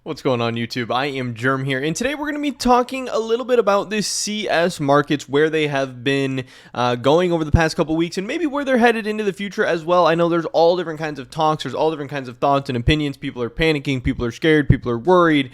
What's going on, YouTube? I am Germ here, and today we're going to be talking a little bit about the CS markets, where they have been going over the past couple weeks, and maybe where they're headed into the future as well. I know there's all different kinds of talks, there's all different kinds of thoughts and opinions. People are panicking, people are scared, people are worried,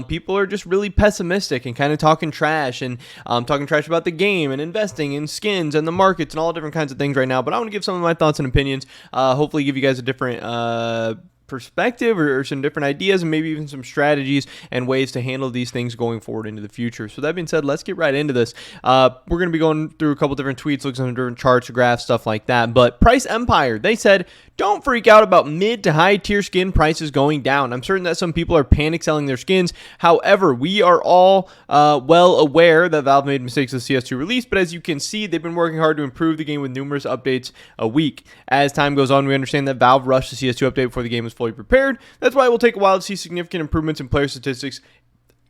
people are just really pessimistic and kind of talking trash, and talking trash about the game and investing in skins and the markets and all different kinds of things right now. But I want to give some of my thoughts and opinions, hopefully give you guys a different perspective or some different ideas, and maybe even some strategies and ways to handle these things going forward into the future. So that being said, let's get right into this. We're going to be going through a couple different tweets, looking at some different charts, graphs, stuff like that. But Price Empire, they said, don't freak out about mid to high tier skin prices going down. I'm certain that some people are panic selling their skins. However, we are all well aware that Valve made mistakes with CS2 release, but as you can see, they've been working hard to improve the game with numerous updates a week. As time goes on, we understand that Valve rushed the CS2 update before the game was fully prepared. That's why it will take a while to see significant improvements in player statistics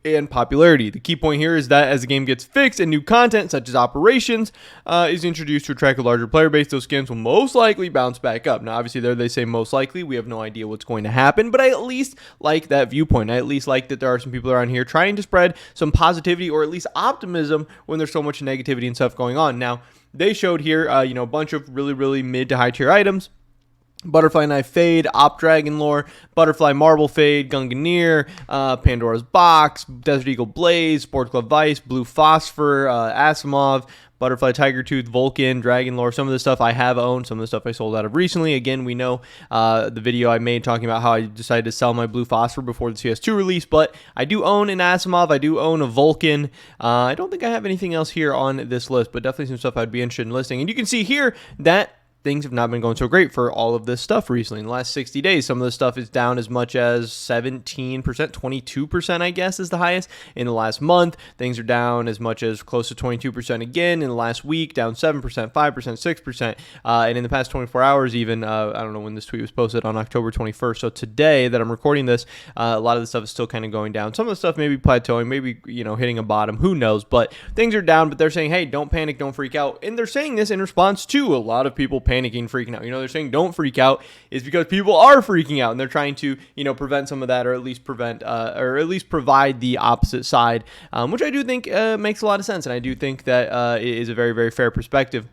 and popularity. The key point here is that as the game gets fixed and new content such as operations is introduced to attract a larger player base, those skins will most likely bounce back up. Now obviously there they say most likely. We have no idea what's going to happen, but I at least like that viewpoint. I at least like that there are some people around here trying to spread some positivity or at least optimism when there's so much negativity and stuff going on. Now they showed here a bunch of really mid to high tier items: Butterfly Knife Fade, Op Dragon Lore, Butterfly Marble Fade, Gungnir, Pandora's Box, Desert Eagle Blaze, Sports Club Vice, Blue Phosphor, Asimov, Butterfly Tiger Tooth, Vulcan, Dragon Lore. Some of the stuff I have owned, some of the stuff I sold out of recently. Again, we know the video I made talking about how I decided to sell my Blue Phosphor before the CS2 release, but I do own an Asimov, I do own a Vulcan. I don't think I have anything else here on this list, but definitely some stuff I'd be interested in listing. And you can see here that things have not been going so great for all of this stuff recently. In the last 60 days, some of the stuff is down as much as 17%, 22%, I guess, is the highest. In the last month, things are down as much as close to 22% again. In the last week, down 7%, 5%, 6%. And in the past 24 hours, even, I don't know when this tweet was posted, on October 21st. So today that I'm recording this, a lot of the stuff is still kind of going down. Some of the stuff may be plateauing, maybe, hitting a bottom. Who knows? But things are down, but they're saying, hey, don't panic, don't freak out. And they're saying this in response to a lot of people panicking, freaking out. They're saying don't freak out is because people are freaking out, and they're trying to, prevent some of that, or at least provide the opposite side, which I do think makes a lot of sense, and I do think that is a very fair perspective.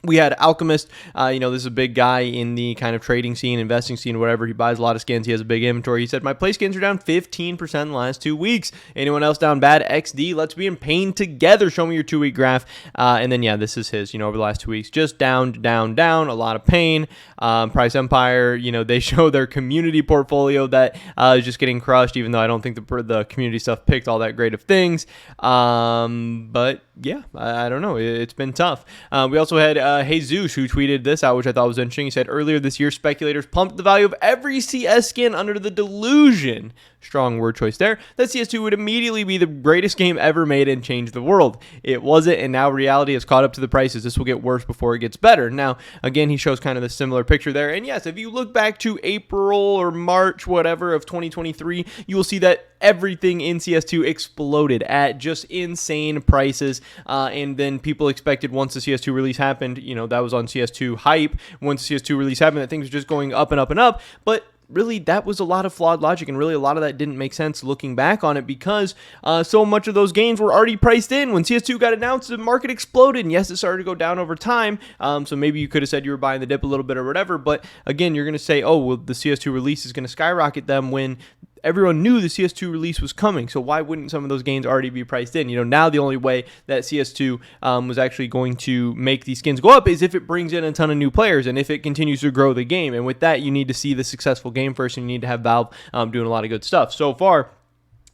We had Alchemist, this is a big guy in the kind of trading scene, investing scene, whatever. He buys a lot of skins. He has a big inventory. He said, my play skins are down 15% in the last 2 weeks. Anyone else down bad? XD, let's be in pain together. Show me your 2-week graph. And then, this is his, over the last 2 weeks. Just down, a lot of pain. Price Empire, they show their community portfolio that is just getting crushed, even though I don't think the community stuff picked all that great of things. But yeah, I don't know. It's been tough. We also had Jesus, who tweeted this out, which I thought was interesting. He said, earlier this year, speculators pumped the value of every CS skin under the delusion, strong word choice there, that CS2 would immediately be the greatest game ever made and change the world. It wasn't, and now reality has caught up to the prices. This will get worse before it gets better. Now, again, he shows kind of the similar picture there. And yes, if you look back to April or March, whatever, of 2023, you will see that everything in CS2 exploded at just insane prices. And then people expected, once the CS2 release happened, that was on CS2 hype. Once the CS2 release happened, that things were just going up and up and up. But really, that was a lot of flawed logic, and really a lot of that didn't make sense looking back on it, because so much of those gains were already priced in. When CS2 got announced, the market exploded, and yes, it started to go down over time, so maybe you could have said you were buying the dip a little bit or whatever, but again, you're going to say, oh, well, the CS2 release is going to skyrocket them, when everyone knew the CS2 release was coming. So why wouldn't some of those gains already be priced in? Now the only way that CS2 was actually going to make these skins go up is if it brings in a ton of new players, and if it continues to grow the game. And with that, you need to see the successful game first, and you need to have Valve doing a lot of good stuff. So far,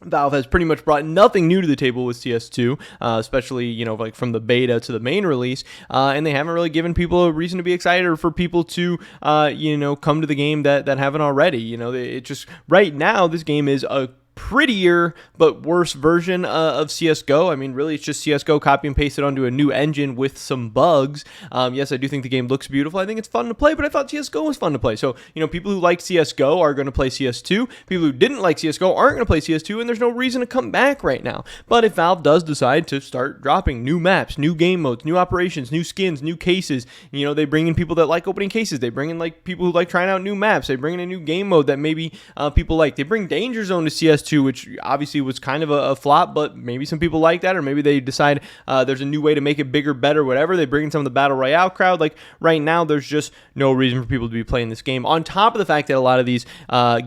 Valve has pretty much brought nothing new to the table with CS2, especially, like from the beta to the main release, and they haven't really given people a reason to be excited, or for people to, come to the game that haven't already. It just, right now, this game is a prettier but worse version of CSGO. I mean, really, it's just CSGO copy and pasted onto a new engine with some bugs. Yes, I do think the game looks beautiful. I think it's fun to play, but I thought CSGO was fun to play. So, people who like CSGO are going to play CS2. People who didn't like CSGO aren't going to play CS2, and there's no reason to come back right now. But if Valve does decide to start dropping new maps, new game modes, new operations, new skins, new cases, they bring in people that like opening cases. They bring in like people who like trying out new maps. They bring in a new game mode that maybe people like. They bring Danger Zone to CS2, which obviously was kind of a flop, but maybe some people like that, or maybe they decide there's a new way to make it bigger, better, whatever. They bring in some of the Battle Royale crowd. Like right now, there's just no reason for people to be playing this game. On top of the fact that a lot of these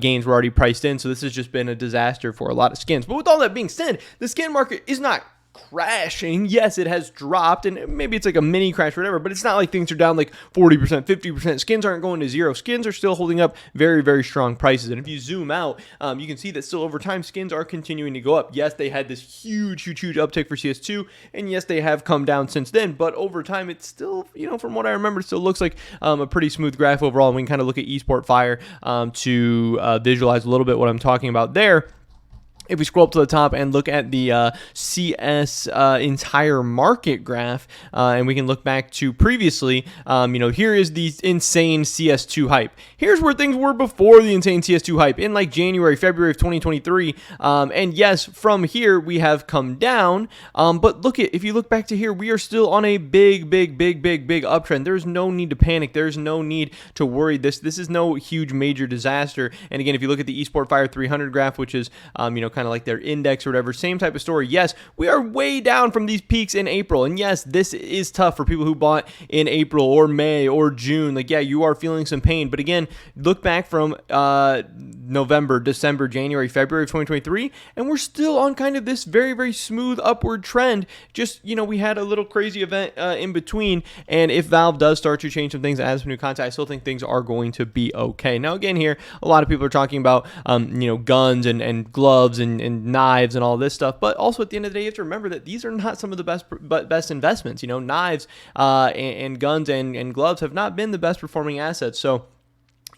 games were already priced in, so this has just been a disaster for a lot of skins. But with all that being said, the skin market is not crashing. Yes, it has dropped, and maybe it's like a mini crash or whatever, but it's not like things are down like 40%, 50%. Skins aren't going to zero. Skins are still holding up very, very strong prices. And if you zoom out, you can see that still over time, skins are continuing to go up. Yes, they had this huge uptick for CS2, and yes, they have come down since then, but over time, it's still, from what I remember, it still looks like a pretty smooth graph overall. And we can kind of look at Esport Fire to visualize a little bit what I'm talking about there. If we scroll up to the top and look at the CS entire market graph, and we can look back to previously, here is the insane CS2 hype. Here's where things were before the insane CS2 hype in like January, February of 2023. And yes, from here we have come down. But if you look back to here, we are still on a big uptrend. There's no need to panic. There's no need to worry. This is no huge major disaster. And again, if you look at the Esport Fire 300 graph, which is kind of like their index or whatever, same type of story. Yes, we are way down from these peaks in April, and yes, this is tough for people who bought in April or May or June. Like, yeah, you are feeling some pain, but again, look back from November, December, January, February of 2023, and we're still on kind of this very, very smooth upward trend. Just, we had a little crazy event in between, and if Valve does start to change some things, add some new content, I still think things are going to be okay. Now, again, here, a lot of people are talking about, guns and gloves and knives and all this stuff, but also at the end of the day, you have to remember that these are not some of the best investments. Knives and guns and gloves have not been the best performing assets. So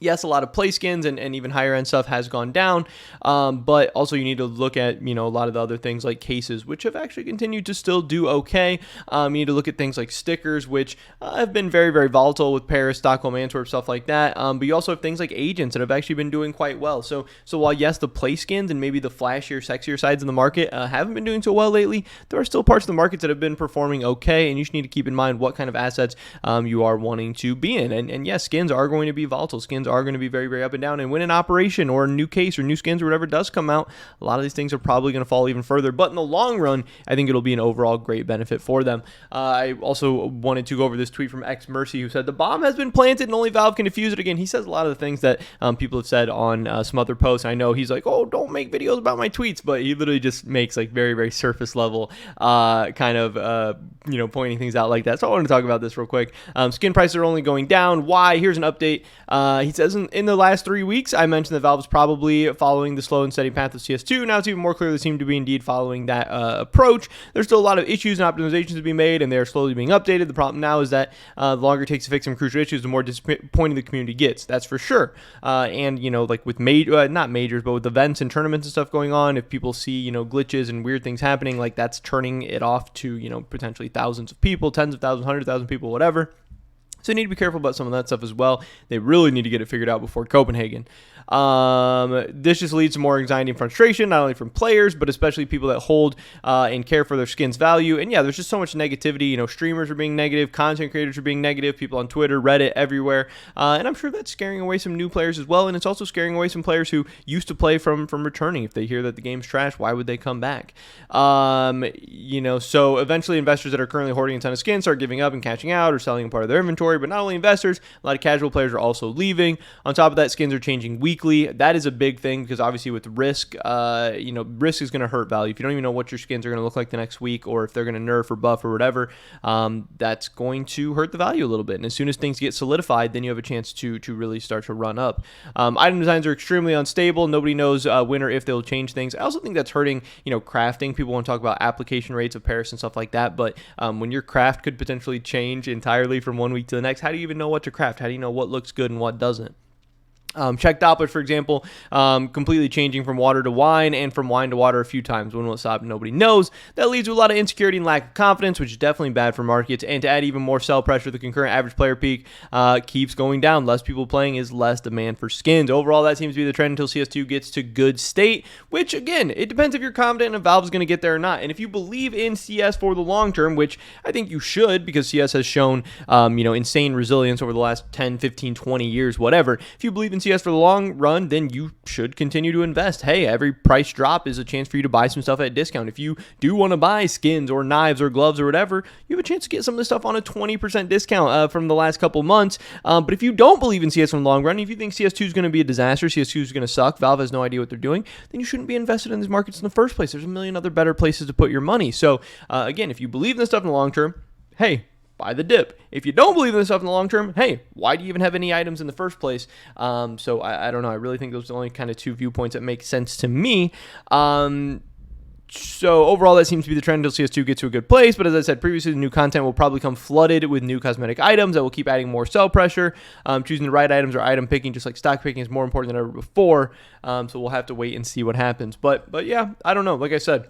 yes, a lot of play skins and even higher end stuff has gone down, but also you need to look at a lot of the other things like cases, which have actually continued to still do okay. You need to look at things like stickers, which have been very, very volatile with Paris, Stockholm, Antwerp, stuff like that. But you also have things like agents that have actually been doing quite well. So while yes, the play skins and maybe the flashier, sexier sides of the market haven't been doing so well lately, there are still parts of the markets that have been performing okay, and you just need to keep in mind what kind of assets you are wanting to be in. And yes, skins are going to be volatile. Skins are going to be very, very up and down. And when an operation or a new case or new skins or whatever does come out, a lot of these things are probably going to fall even further. But in the long run, I think it'll be an overall great benefit for them. I also wanted to go over this tweet from X Mercy, who said the bomb has been planted and only Valve can defuse it. Again, he says a lot of the things that people have said on some other posts. I know he's like, oh, don't make videos about my tweets, but he literally just makes like very, very surface level pointing things out like that. So I want to talk about this real quick. Skin prices are only going down. Why? Here's an update. He says in the last 3 weeks, I mentioned that Valve is probably following the slow and steady path of CS2. Now it's even more clear they seem to be indeed following that approach. There's still a lot of issues and optimizations to be made, and they are slowly being updated. The problem now is that the longer it takes to fix some crucial issues, the more disappointing the community gets. That's for sure. And like with not majors, but with events and tournaments and stuff going on, if people see glitches and weird things happening, like that's turning it off to potentially thousands of people, tens of thousands, 100,000 people, whatever. So you need to be careful about some of that stuff as well. They really need to get it figured out before Copenhagen. This just leads to more anxiety and frustration, not only from players, but especially people that hold and care for their skin's value. And yeah, there's just so much negativity. Streamers are being negative, content creators are being negative, people on Twitter, Reddit, everywhere. And I'm sure that's scaring away some new players as well. And it's also scaring away some players who used to play from returning. If they hear that the game's trash, why would they come back? So eventually investors that are currently hoarding a ton of skins start giving up and cashing out or selling part of their inventory. But not only investors, a lot of casual players are also leaving. On top of that, skins are changing weekly. That is a big thing because obviously with risk, risk is going to hurt value. If you don't even know what your skins are going to look like the next week, or if they're going to nerf or buff or whatever, that's going to hurt the value a little bit. And as soon as things get solidified, then you have a chance to really start to run up. Item designs are extremely unstable. Nobody knows when or if they'll change things. I also think that's hurting, crafting. People want to talk about application rates of Paris and stuff like that, but when your craft could potentially change entirely from one week to the next, how do you even know what to craft? How do you know what looks good and what doesn't? Check Doppler, for example, completely changing from water to wine and from wine to water a few times. When will it stop? Nobody knows. That leads to a lot of insecurity and lack of confidence, which is definitely bad for markets. And to add even more sell pressure, the concurrent average player peak keeps going down. Less people playing is less demand for skins. Overall, that seems to be the trend until CS2 gets to good state, which, again, it depends if you're confident if Valve is going to get there or not. And if you believe in CS for the long term, which I think you should, because CS has shown insane resilience over the last 10, 15, 20 years, whatever. If you believe in CS for the long run, then you should continue to invest. Hey, every price drop is a chance for you to buy some stuff at a discount. If you do want to buy skins or knives or gloves or whatever, you have a chance to get some of this stuff on a 20% discount from the last couple months. But if you don't believe in CS in the long run, if you think CS2 is going to be a disaster, CS2 is going to suck, Valve has no idea what they're doing, then you shouldn't be invested in these markets in the first place. There's a million other better places to put your money. So again, if you believe in this stuff in the long term, hey, buy the dip. If you don't believe in this stuff in the long term, hey, why do you even have any items in the first place? So I don't know. I really think those are the only kind of two viewpoints that make sense to me. So overall, that seems to be the trend until CS2 gets to a good place. But as I said previously, the new content will probably come flooded with new cosmetic items that will keep adding more sell pressure. Choosing the right items or item picking, just like stock picking, is more important than ever before. So we'll have to wait and see what happens. But yeah, I don't know. Like I said,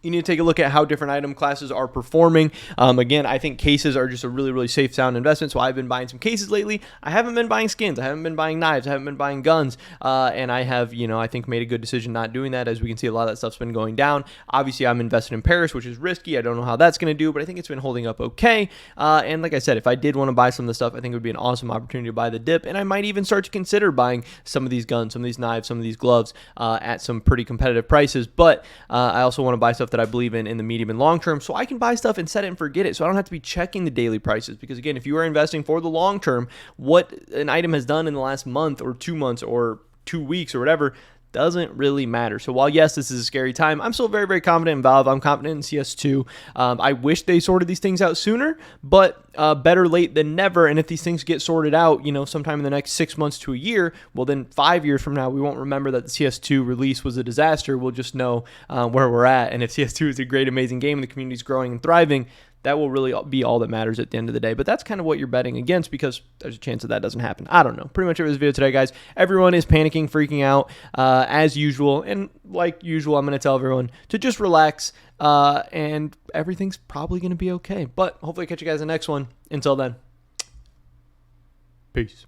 you need to take a look at how different item classes are performing. Again, I think cases are just a really, really safe, sound investment. So I've been buying some cases lately. I haven't been buying skins. I haven't been buying knives. I haven't been buying guns. And I have, I think made a good decision not doing that. As we can see, a lot of that stuff's been going down. Obviously, I'm invested in Paris, which is risky. I don't know how that's going to do, but I think it's been holding up okay. And like I said, if I did want to buy some of the stuff, I think it would be an awesome opportunity to buy the dip. And I might even start to consider buying some of these guns, some of these knives, some of these gloves at some pretty competitive prices. But I also want to buy stuff that I believe in the medium and long term, so I can buy stuff and set it and forget it, so I don't have to be checking the daily prices. Because again, if you are investing for the long term, what an item has done in the last month or 2 months or 2 weeks or whatever doesn't really matter. So while yes, this is a scary time, I'm still very, very confident in Valve. I'm confident in CS2. I wish they sorted these things out sooner, but better late than never. And if these things get sorted out, sometime in the next 6 months to a year, well, then 5 years from now, we won't remember that the CS2 release was a disaster. We'll just know where we're at. And if CS2 is a great, amazing game and the community's growing and thriving, that will really be all that matters at the end of the day. But that's kind of what you're betting against, because there's a chance that doesn't happen. I don't know. Pretty much it was the video today, guys. Everyone is panicking, freaking out as usual. And like usual, I'm going to tell everyone to just relax and everything's probably going to be okay. But hopefully I catch you guys in the next one. Until then, peace.